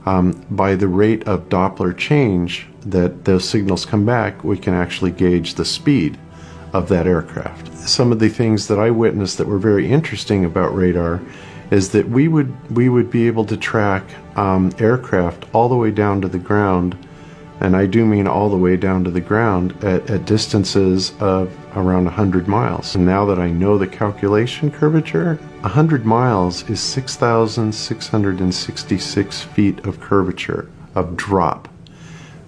By the rate of Doppler change that those signals come back, we can actually gauge the speed of that aircraft. Some of the things that I witnessed that were very interesting about radar is that we would be able to track aircraft all the way down to the ground, and I do mean all the way down to the ground at distances of around 100 miles. And now that I know the calculation curvature, 100 miles is 6,666 feet of curvature, of drop.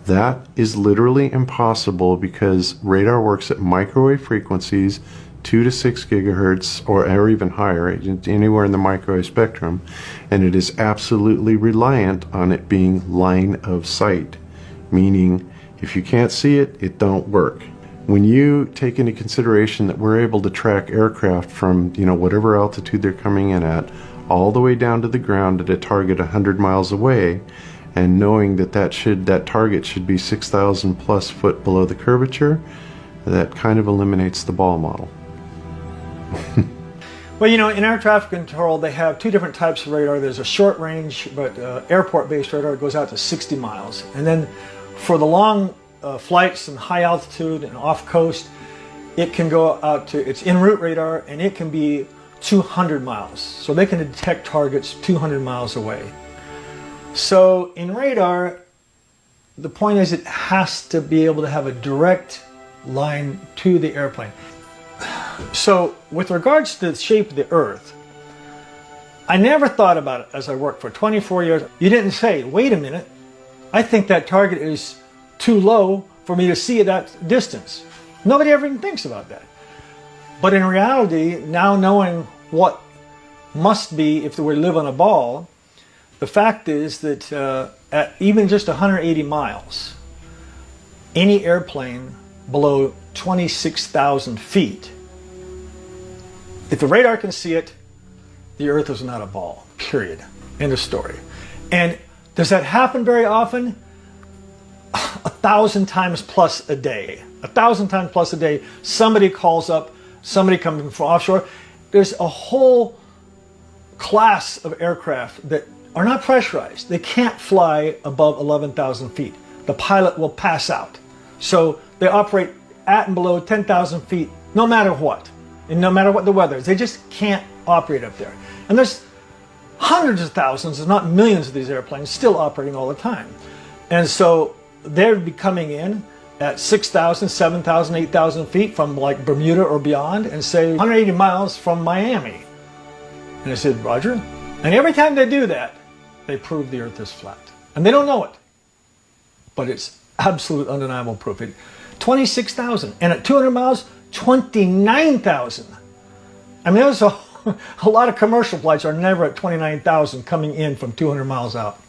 That is literally impossible because radar works at microwave frequencies, 2 to 6 gigahertz or even higher, anywhere in the microwave spectrum, and it is absolutely reliant on it being line of sight, meaning if you can't see it, it don't work. When you take into consideration that we're able to track aircraft from, whatever altitude they're coming in at, all the way down to the ground at a target 100 miles away, and knowing that that target should be 6,000 plus foot below the curvature, that kind of eliminates the ball model. Well, in air traffic control, they have two different types of radar. There's a short range, but airport-based radar goes out to 60 miles. And then for the long flights and high altitude and off coast, it can go out to, it's en route radar, and it can be 200 miles. So they can detect targets 200 miles away. So in radar, the point is it has to be able to have a direct line to the airplane. So with regards to the shape of the Earth, I never thought about it as I worked for 24 years. You didn't say, wait a minute, I think that target is too low for me to see at that distance. Nobody ever even thinks about that. But in reality, now knowing what must be if they were to live on a ball, the fact is that at even just 180 miles, any airplane below 26,000 feet, if the radar can see it, the Earth is not a ball, period. End of story. And does that happen very often? 1,000 times plus a day. 1,000 times plus a day, somebody calls up, somebody coming from offshore. There's a whole class of aircraft that are not pressurized. They can't fly above 11,000 feet. The pilot will pass out. So they operate at and below 10,000 feet no matter what. And no matter what the weather is. They just can't operate up there. And there's hundreds of thousands, if not millions of these airplanes still operating all the time. And so they'd be coming in at 6,000, 7,000, 8,000 feet from like Bermuda or beyond and say 180 miles from Miami. And I said, Roger. And every time they do that, they prove the Earth is flat. And they don't know it. But it's absolute undeniable proof. 26,000. And at 200 miles, 29,000. I mean, there's a lot of commercial flights are never at 29,000 coming in from 200 miles out.